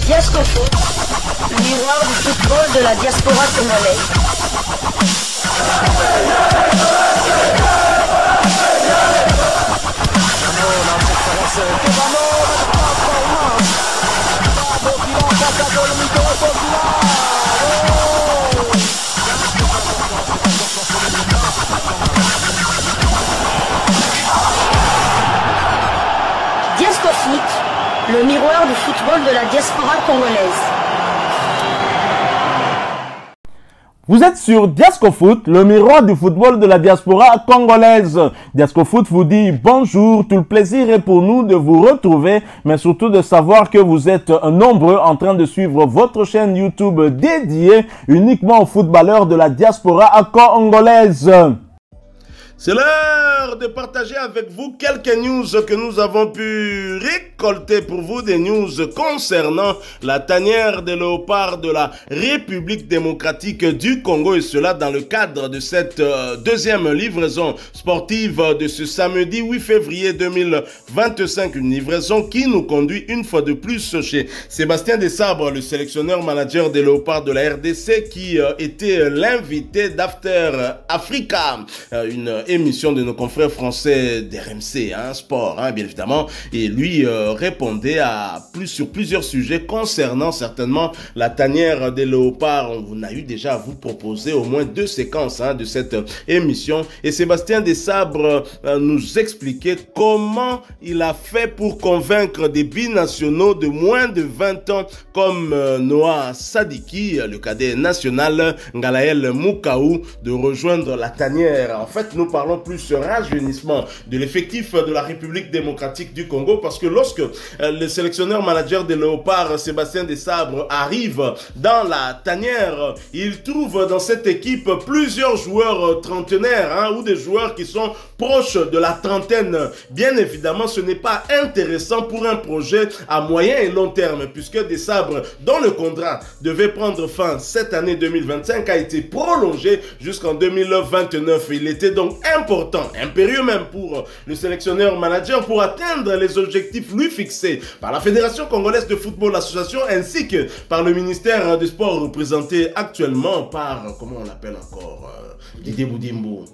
Diascofoot, le miroir du football de la diaspora congolaise. Diascofoot, le miroir du football de la diaspora congolaise. Vous êtes sur Diascofoot, le miroir du football de la diaspora congolaise. Diascofoot vous dit bonjour, tout le plaisir est pour nous de vous retrouver, mais surtout de savoir que vous êtes nombreux en train de suivre votre chaîne YouTube dédiée uniquement aux footballeurs de la diaspora congolaise. C'est l'heure de partager avec vous quelques news que nous avons pu récolter pour vous, des news concernant la tanière des léopards de la République démocratique du Congo, et cela dans le cadre de cette deuxième livraison sportive de ce samedi 8 février 2025, une livraison qui nous conduit une fois de plus chez Sébastien Desabre, le sélectionneur manager des léopards de la RDC, qui était l'invité d'After Africa, une émission de nos confrères français d'RMC, sport, bien évidemment, et lui répondait sur plusieurs sujets concernant certainement la tanière des léopards. On a eu déjà à vous proposer au moins 2 séquences de cette émission, et Sébastien Desabre nous expliquait comment il a fait pour convaincre des binationaux de moins de 20 ans comme Noah Sadiki, le cadet national, Ngalael Mukaou, de rejoindre la tanière. En fait, nous parlons plus rajeunissement de l'effectif de la République démocratique du Congo, parce que lorsque le sélectionneur manager des léopards, Sébastien Desabre, arrive dans la tanière, il trouve dans cette équipe plusieurs joueurs trentenaires, ou des joueurs qui sont proches de la trentaine. Bien évidemment, ce n'est pas intéressant pour un projet à moyen et long terme, puisque Desabre, dont le contrat devait prendre fin cette année 2025, a été prolongé jusqu'en 2029. Il était donc important, impérieux même pour le sélectionneur manager, pour atteindre les objectifs lui fixés par la Fédération congolaise de football association, ainsi que par le ministère des Sports, représenté actuellement par, comment on l'appelle encore, Didier Boudimbo.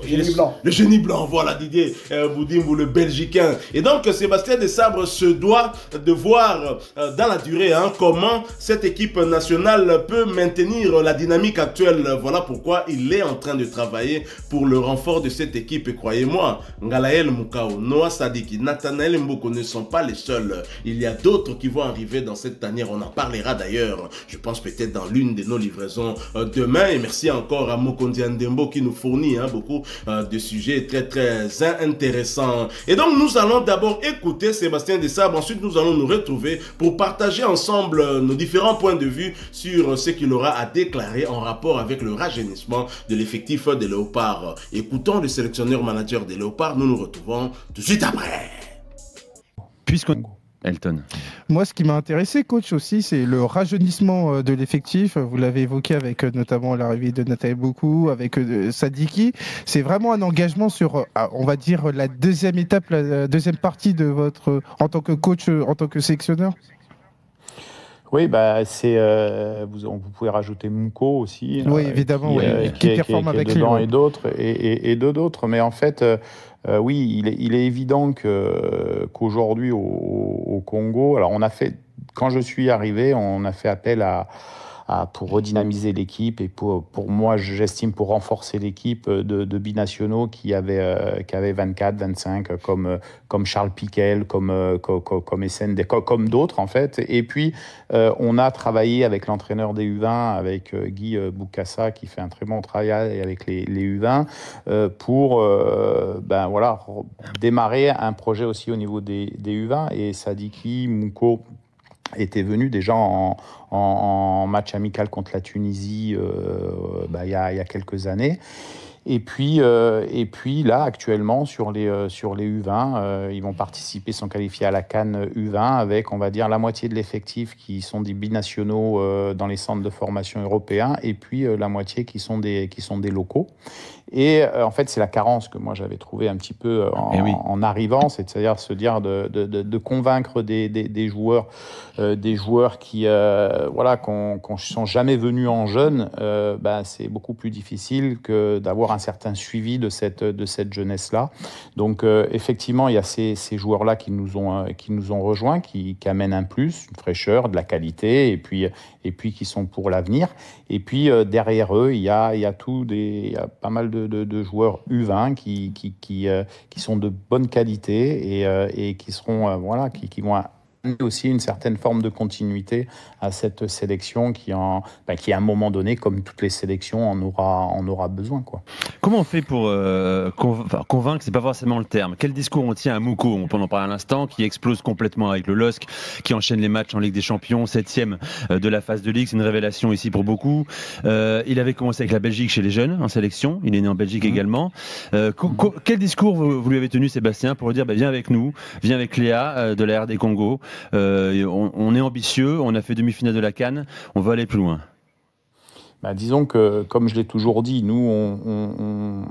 Génie blanc. Le génie blanc, voilà, Didier Boudimbo, le Belgicain. Et donc, Sébastien Desabre se doit de voir dans la durée comment cette équipe nationale peut maintenir la dynamique actuelle. Voilà pourquoi il est en train de travailler pour le renfort de cette équipe. Et croyez-moi, Ngalael Mukao, Noah Sadiki, Nathanaël Mboko ne sont pas les seuls. Il y a d'autres qui vont arriver dans cette tanière. On en parlera d'ailleurs, je pense peut-être dans l'une de nos livraisons demain. Et merci encore à Mokondi Ndembo qui nous fournit beaucoup de sujets très très intéressants. Et donc nous allons d'abord écouter Sébastien Desabre, ensuite nous allons nous retrouver pour partager ensemble nos différents points de vue sur ce qu'il aura à déclarer en rapport avec le rajeunissement de l'effectif des léopards. Écoutons le sélectionneur manager des léopards, nous nous retrouvons tout de suite après. Puisqu'on... Elton. Moi, ce qui m'a intéressé, coach, aussi, c'est le rajeunissement de l'effectif. Vous l'avez évoqué avec notamment l'arrivée de Nathalie Boku, avec Sadiki. C'est vraiment un engagement sur, on va dire, la deuxième étape, la deuxième partie de votre, en tant que coach, en tant que sélectionneur. Oui, c'est vous pouvez rajouter Mouko aussi. Oui, évidemment, qui performe avec lui. Et d'autres, et d'autres. Mais en fait, oui, il est évident qu'aujourd'hui au Congo, alors on a fait, quand je suis arrivé, on a fait appel pour redynamiser l'équipe et pour moi, j'estime, pour renforcer l'équipe de binationaux qui avaient 24, 25, comme Charles Piquel, comme SND, comme d'autres en fait. Et puis, on a travaillé avec l'entraîneur des U20, avec Guy Boukassa, qui fait un très bon travail avec les U20, pour démarrer un projet aussi au niveau des U20. Et Sadiki, Mouko était venu déjà en match amical contre la Tunisie il y a quelques années. Et puis là, actuellement, sur les U20, ils vont participer, sont qualifiés à la CAN U20 avec, on va dire, la moitié de l'effectif qui sont des binationaux dans les centres de formation européens et puis la moitié qui sont des locaux. Et en fait, c'est la carence que moi j'avais trouvé un petit peu en arrivant, c'est-à-dire se dire de convaincre des joueurs qui voilà, qu'on sont jamais venus en jeune, c'est beaucoup plus difficile que d'avoir un certain suivi de cette jeunesse-là. Donc effectivement, il y a ces joueurs-là qui nous ont rejoints, qui amènent un plus, une fraîcheur, de la qualité, et puis qui sont pour l'avenir. Et puis derrière eux, il y a pas mal de joueurs U20 qui sont de bonne qualité et qui seront qui vont amener aussi une certaine forme de continuité à cette sélection qui à un moment donné, comme toutes les sélections, en aura besoin, quoi. Comment on fait pour convaincre, c'est pas forcément le terme. Quel discours on tient à Mouko, on peut en parler à l'instant, qui explose complètement avec le LOSC, qui enchaîne les matchs en Ligue des Champions, 7e de la phase de Ligue, c'est une révélation ici pour beaucoup. Il avait commencé avec la Belgique chez les jeunes en sélection, il est né en Belgique également. Quel discours vous lui avez tenu, Sébastien, pour lui dire viens avec nous, viens avec Léa de la RD Congo, on est ambitieux, on a fait demi-finale de la CAN, on veut aller plus loin. Disons que, comme je l'ai toujours dit, nous,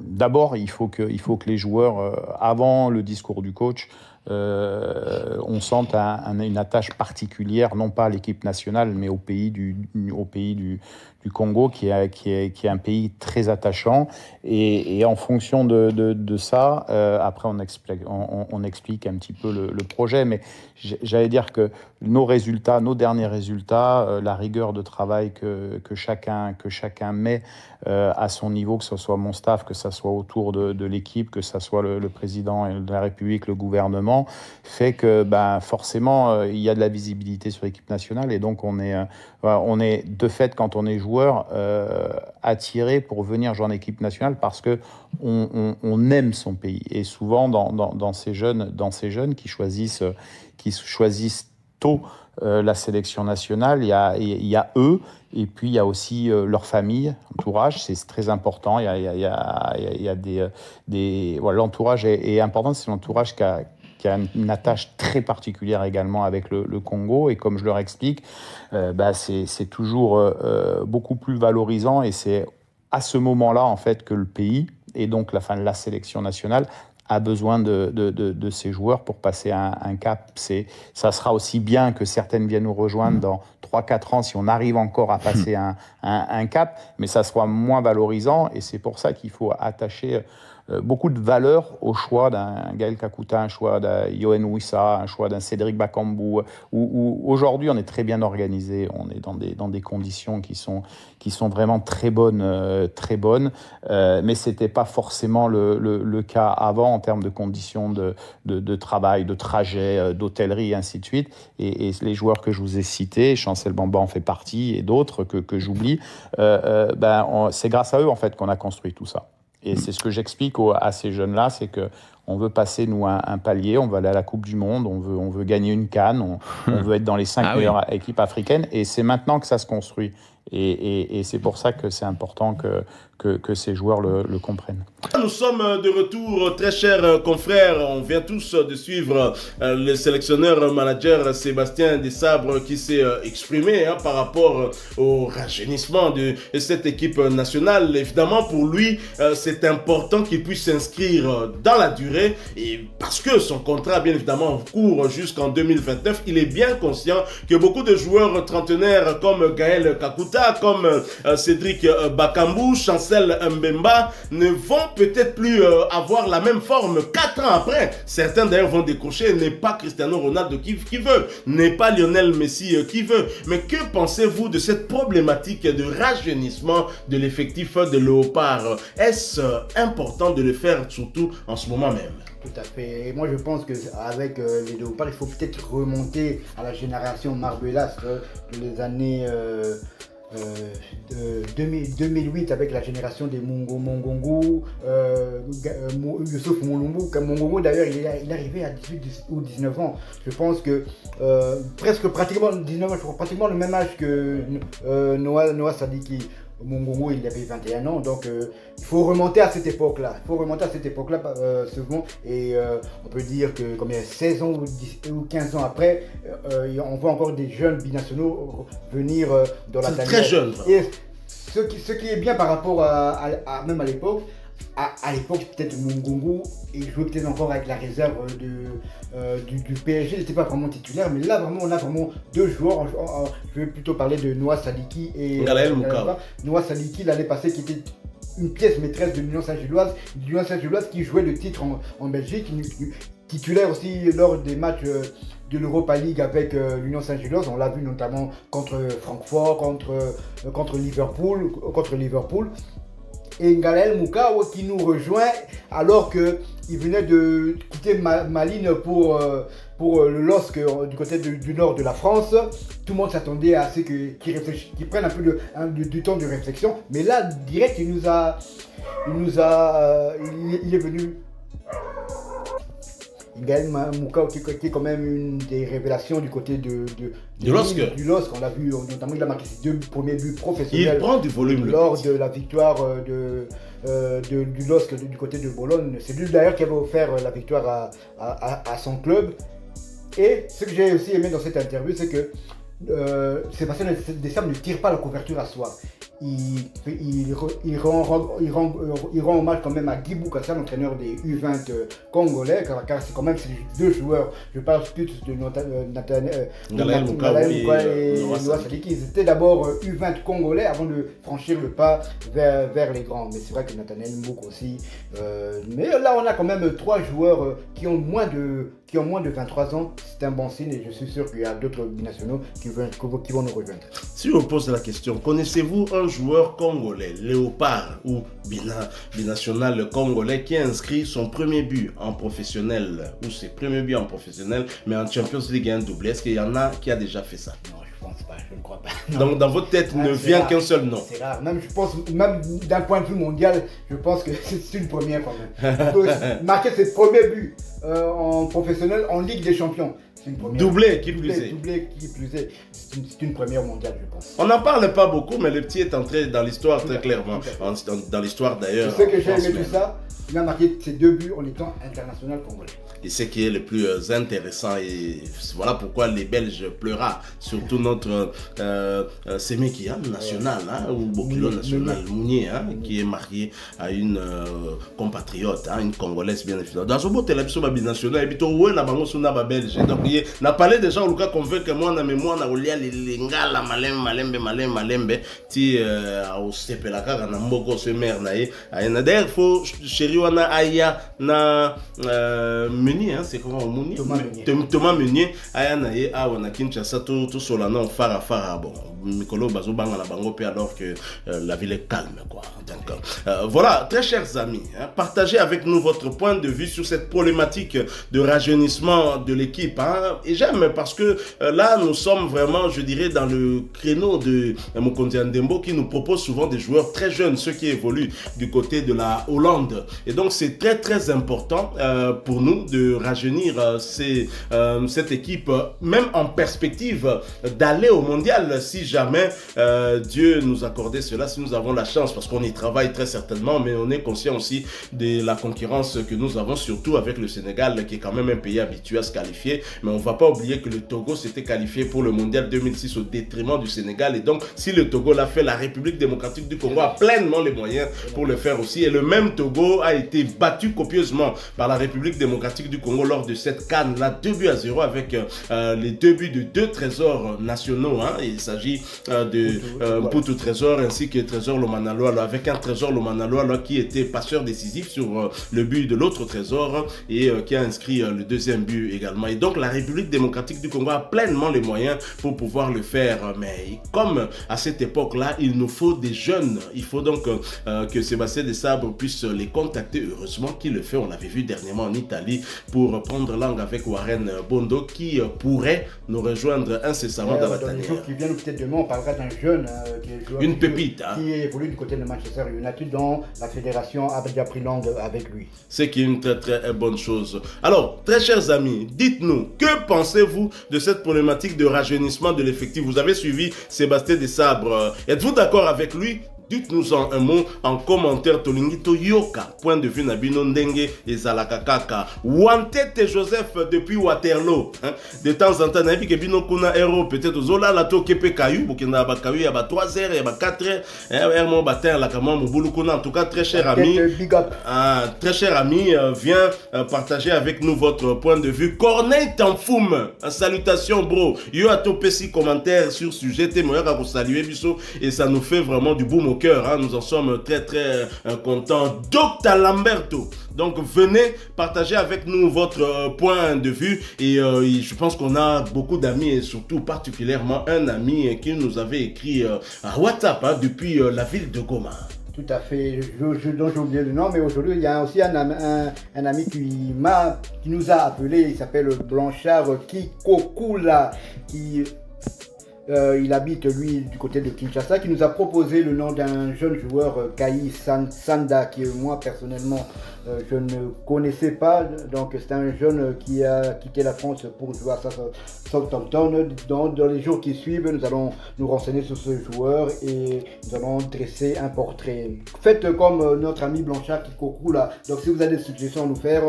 d'abord, il faut que les joueurs, avant le discours du coach, on sente une attache particulière, non pas à l'équipe nationale, mais au pays du Congo, qui est un pays très attachant. Et en fonction de ça, après on explique un petit peu le projet. Mais j'allais dire que nos derniers résultats, la rigueur de travail que chacun met à son niveau, que ce soit mon staff, que ce soit autour de l'équipe, que ce soit le président de la République, le gouvernement, fait que forcément il y a de la visibilité sur l'équipe nationale, et donc on est de fait, quand on est joueur, attiré pour venir jouer en équipe nationale parce que on aime son pays. Et souvent dans ces jeunes qui choisissent tôt la sélection nationale, il y a eux, et puis il y a aussi leur famille, entourage, c'est très important. Il y a des l'entourage est important, c'est l'entourage qui a une attache très particulière également avec le Congo, et comme je leur explique, c'est toujours beaucoup plus valorisant, et c'est à ce moment-là en fait que le pays, et donc la sélection nationale, a besoin de ces joueurs pour passer un cap. Ça sera aussi bien que certaines viennent nous rejoindre dans 3-4 ans si on arrive encore à passer un cap, mais ça sera moins valorisant, et c'est pour ça qu'il faut attacher beaucoup de valeur au choix d'un Gaël Kakuta, un choix d'un Yohan Wissa, un choix d'un Cédric Bakambu, où aujourd'hui on est très bien organisé, on est dans des conditions qui sont vraiment très bonnes, mais c'était pas forcément le cas avant en termes de conditions de travail, de trajet, d'hôtellerie, et ainsi de suite. Et les joueurs que je vous ai cités, Chancel Bamba en fait partie, et d'autres que j'oublie, c'est grâce à eux en fait qu'on a construit tout ça. Et c'est ce que j'explique à ces jeunes-là, c'est que on veut passer, nous, un palier, on veut aller à la Coupe du Monde, on veut gagner une CAN, on veut être dans les 5 meilleures équipes africaines, et c'est maintenant que ça se construit. Et c'est pour ça que c'est important que ces joueurs le comprennent. Nous sommes de retour, très chers confrères. On vient tous de suivre le sélectionneur-manager Sébastien Desabre qui s'est exprimé par rapport au rajeunissement de cette équipe nationale. Évidemment, pour lui, c'est important qu'il puisse s'inscrire dans la durée, et parce que son contrat, bien évidemment, court jusqu'en 2029. Il est bien conscient que beaucoup de joueurs trentenaires comme Gaël Kakuta, comme Cédric Bakambu, Chancel Mbemba ne vont peut-être plus avoir la même forme 4 ans après. Certains d'ailleurs vont décrocher. N'est pas Cristiano Ronaldo qui veut, n'est pas Lionel Messi qui veut. Mais que pensez-vous de cette problématique de rajeunissement de l'effectif de Léopard? Est-ce important de le faire, surtout en ce moment même? Tout à fait. Et moi, je pense qu'avec les Léopards, il faut peut-être remonter à la génération Marbelas les années 2008, avec la génération des Mongongo, Youssouf Moulumbu. Mongongo, d'ailleurs, il est arrivé à 18 ou 19 ans. Je pense que pratiquement 19 ans, pratiquement le même âge que Noah Sadiki. Mongongo, il avait 21 ans, donc il faut remonter à cette époque-là. Souvent, et on peut dire que comme il y a 16 ans ou 15 ans après, on voit encore des jeunes binationaux venir dans la tanière. Très jeune. ce qui est bien par rapport même à l'époque, à l'époque, peut-être Mongongo, il jouait peut-être encore avec la réserve du PSG, il n'était pas vraiment titulaire, mais là vraiment on a vraiment deux joueurs. Je vais plutôt parler de Noah Sadiki et Ngalael Moukao. Noah Sadiki l'année passée qui était une pièce maîtresse de l'Union Saint-Gilloise qui jouait le titre en Belgique, titulaire aussi lors des matchs de l'Europa League avec l'Union Saint-Gilloise. On l'a vu notamment contre Francfort, contre Liverpool. Et Ngalael Moukao qui nous rejoint alors qu'il venait de quitter Malines pour le LOSC du côté du nord de la France. Tout le monde s'attendait à ce qu'il prenne un peu du temps de réflexion. Mais là, direct, il est venu. Ngalael Moukao qui est quand même une des révélations du côté du LOSC. On l'a vu, notamment il a marqué ses 2 premiers buts professionnels. Il prend du volume lors de la victoire du LOSC du côté de Bologne. C'est lui d'ailleurs qui avait offert la victoire à son club. Et ce que j'ai aussi aimé dans cette interview, c'est que Sébastien Desabre ne tire pas la couverture à soi. Il rend hommage quand même à Guy Boukassa, l'entraîneur des U20 congolais, car c'est quand même ces deux joueurs. Je parle plus de Ngalael Moukao et Noah Sadiki. Ils étaient d'abord U20 congolais avant de franchir le pas vers les grands. Mais c'est vrai que Nathaniel Mbouko aussi. Mais là, on a quand même 3 joueurs qui ont moins de 23 ans. C'est un bon signe et je suis sûr qu'il y a d'autres binationaux qui vont nous rejoindre. Si on pose la question, connaissez-vous un joueur congolais, léopard ou binational congolais qui a inscrit son premier but en professionnel ou ses premiers buts en professionnel, mais en Champions League un doublé? Est-ce qu'il y en a qui a déjà fait ça? Non, je pense pas, je ne crois pas. Donc dans votre tête ne vient qu'un seul nom. C'est rare, même je pense, même d'un point de vue mondial, je pense que c'est une première quand même. Marquer ses premiers buts en professionnel en Ligue des Champions. Doublé qui plus est. Doublé qui plus est. C'est une première mondiale, je pense. On n'en parle pas beaucoup, mais le petit est entré dans l'histoire très clairement. Dans l'histoire d'ailleurs. Je sais que j'ai aimé tout ça. Il a marqué ses 2 buts en étant international congolais. Et ce qui est le plus intéressant, et voilà pourquoi les Belges pleura, surtout notre Sémékia national, ou Bokilo national, Mounier, qui est marié à une compatriote, une Congolaise bien évidemment. Dans ce beau télévision binational, et puis où est la bango suna ba Belge. Donc il n'a parlé déjà au cas qu'on veut que moi na mémoire na olia les ngala malembe ti au sepelaka na mboko se mer na ye. D'ailleurs faut chéri wana aya na Meunier, c'est comment Thomas Meunier aya na ye awa na Kinshasa tout solana fara bon Mikolo bazo banga na bango pe alors que la ville est calme quoi. Donc voilà, très chers amis, partagez avec nous votre point de vue sur cette problématique de rajeunissement de l'équipe, et j'aime parce que là nous sommes vraiment, je dirais, dans le créneau de Mokonzi Ndembo qui nous propose souvent des joueurs très jeunes, ceux qui évoluent du côté de la Hollande, et donc c'est très important pour nous de rajeunir cette équipe, même en perspective d'aller au mondial si jamais Dieu nous accordait cela, si nous avons la chance, parce qu'on y travaille très certainement, mais on est conscient aussi de la concurrence que nous avons, surtout avec le Sénégal qui est quand même un pays habitué à se qualifier. Mais on ne va pas oublier que le Togo s'était qualifié pour le mondial 2006 au détriment du Sénégal, et donc si le Togo l'a fait, la République démocratique du Congo a pleinement les moyens pour le faire aussi, et le même Togo a été battu copieusement par la République démocratique du Congo lors de cette CAN là, 2-0 avec les 2 buts de 2 trésors nationaux, il s'agit de Mputu Trésor ainsi que Trésor Lomanaloa, avec un Trésor Lomanaloa qui était passeur décisif sur le but de l'autre Trésor et qui a inscrit le 2e but également. Et donc la République démocratique du Congo a pleinement les moyens pour pouvoir le faire, mais comme à cette époque là il nous faut des jeunes, il faut donc que Sébastien Desabre puisse les contacter. Heureusement qu'il le fait, on l'avait vu dernièrement en Italie pour prendre langue avec Warren Bondo qui pourrait nous rejoindre incessamment dans la tanière. Dans les jours qui viennent, peut-être demain, on parlera d'un jeune une pépite qui évolue du côté de Manchester United, dont la fédération a déjà pris langue avec lui. C'est qui est une très bonne chose. Alors, très chers amis, dites-nous, que pensez-vous de cette problématique de rajeunissement de l'effectif? Vous avez suivi Sébastien Desabre. Êtes-vous d'accord avec lui? Dites-nous en un mot, en commentaire, Tolingito Yoka, point de vue Nabino Ndenge et Zalakakaka. Wantete Joseph depuis Waterloo. Hein? De temps en temps, Nabi Kebino Kuna Hero, peut-être Zola, la Tokepe Kayu, Bukina Bakayu, il y a 3 heures, il y a 4 heures, Hermon Batin, la Kamon, Mouboulukuna. En tout cas, très cher ami, très cher ami, vient partager avec nous votre point de vue. Corneille Tanfoum, salutations, bro. Yo a topé 6 commentaires sur sujet, témoignage à vous saluer, Bissot, et ça nous fait vraiment du boom au cœur, hein. Nous en sommes très contents. Dr Lamberto, donc venez partager avec nous votre point de vue et je pense qu'on a beaucoup d'amis et surtout particulièrement un ami qui nous avait écrit à WhatsApp hein, depuis la ville de Goma. Tout à fait, dont j'ai oublié le nom, mais aujourd'hui il y a aussi un ami qui nous a appelé, il s'appelle Blanchard Kikokula, qui... il habite lui du côté de Kinshasa, qui nous a proposé le nom d'un jeune joueur Kai Sanda, qui moi personnellement je ne connaissais pas. Donc c'est un jeune qui a quitté la France pour jouer à Southampton. Dans les jours qui suivent, nous allons nous renseigner sur ce joueur et nous allons dresser un portrait. Faites comme notre ami Blanchard Kikoku là. Donc si vous avez des suggestions à nous faire,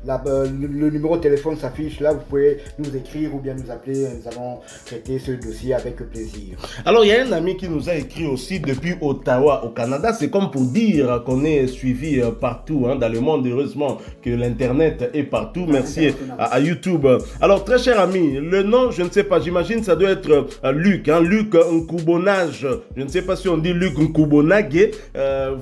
le numéro de téléphone s'affiche là, vous pouvez nous écrire ou bien nous appeler. Nous allons traiter ce dossier avec plaisir. Alors il y a un ami qui nous a écrit aussi depuis Ottawa au Canada. C'est comme pour dire qu'on est suivi partout hein, dans le monde. Heureusement que l'internet est partout. Merci à YouTube. Alors très cher ami, le nom je ne sais pas, j'imagine ça doit être Luc, hein, Luc Nkubonage. Je ne sais pas si on dit Luc Nkubonage.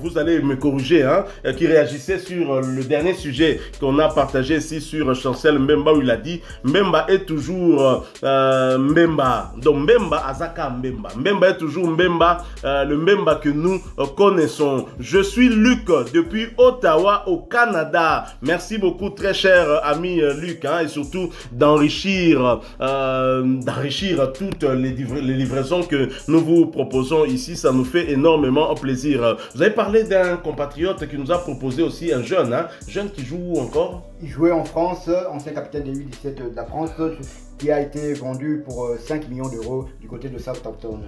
Vous allez me corriger, hein, qui réagissait sur le dernier sujet qu'on a partagé ici sur Chancel Mbemba où il a dit Mbemba est toujours Mbemba. Donc Mbemba Azaka Mbemba. Mbemba est toujours Mbemba, le Mbemba que nous connaissons. Je suis Luc depuis Ottawa au Canada. Merci beaucoup très cher ami Luc hein, et surtout d'enrichir toutes les livraisons que nous vous proposons ici. Ça nous fait énormément plaisir. Vous avez parlé d'un compatriote qui nous a proposé aussi un jeune, hein, jeune qui joue où encore? Il jouait en France, ancien capitaine des U17 de la France, qui a été vendu pour 5 millions d'euros du côté de Southampton.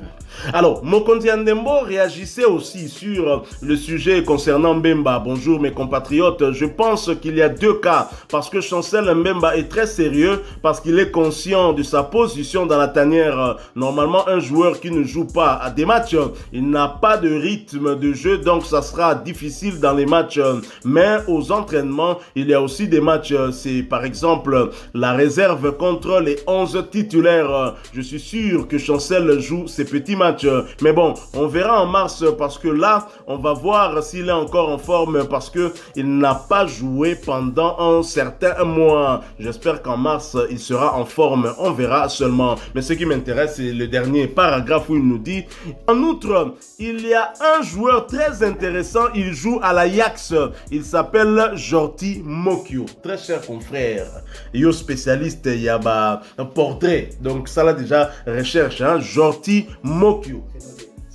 Alors, Mokonzi Andembo réagissait aussi sur le sujet concernant Mbemba. Bonjour mes compatriotes, je pense qu'il y a 2 cas, parce que Chancel Mbemba est très sérieux, parce qu'il est conscient de sa position dans la tanière. Normalement, un joueur qui ne joue pas à des matchs, il n'a pas de rythme de jeu, donc ça sera difficile dans les matchs. Mais aux entraînements, il y a aussi des matchs, c'est par exemple la réserve contre les 11 titulaires. Je suis sûr que Chancel joue ces petits matchs. Mais bon, on verra en mars parce que là, on va voir s'il est encore en forme parce que il n'a pas joué pendant un certain mois. J'espère qu'en mars, il sera en forme. On verra seulement. Mais ce qui m'intéresse, c'est le dernier paragraphe où il nous dit en outre, il y a un joueur très intéressant. Il joue à l'Ajax. Il s'appelle Jordi Mokio. Très cher confrère. Yo spécialiste, il y a un portrait. Donc ça là déjà recherche, hein, Jordi Mokio.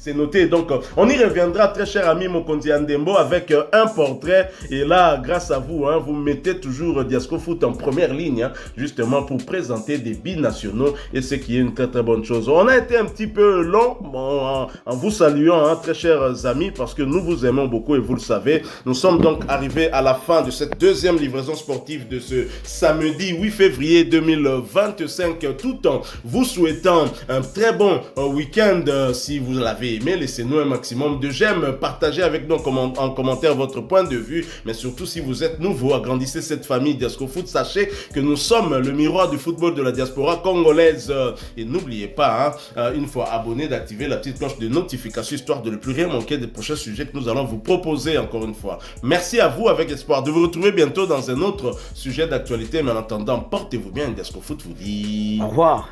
C'est noté. Donc, on y reviendra, très cher ami Mokonzi Andembo, avec un portrait. Et là, grâce à vous, hein, vous mettez toujours Diasco Foot en première ligne, hein, justement pour présenter des binationaux. Et ce qui est une très très bonne chose. On a été un petit peu long, bon, en vous saluant, hein, très chers amis, parce que nous vous aimons beaucoup et vous le savez. Nous sommes donc arrivés à la fin de cette deuxième livraison sportive de ce samedi 8 février 2025. Tout en vous souhaitant un très bon week-end si vous l'avez aimé, laissez-nous un maximum de j'aime, partagez avec nous en commentaire votre point de vue, mais surtout si vous êtes nouveau, agrandissez cette famille Diasco Foot, sachez que nous sommes le miroir du football de la diaspora congolaise et n'oubliez pas, hein, une fois abonné, d'activer la petite cloche de notification histoire de ne plus rien manquer des prochains sujets que nous allons vous proposer encore une fois. Merci à vous avec espoir de vous retrouver bientôt dans un autre sujet d'actualité, mais en attendant, portez-vous bien, Diasco Foot vous dit au revoir.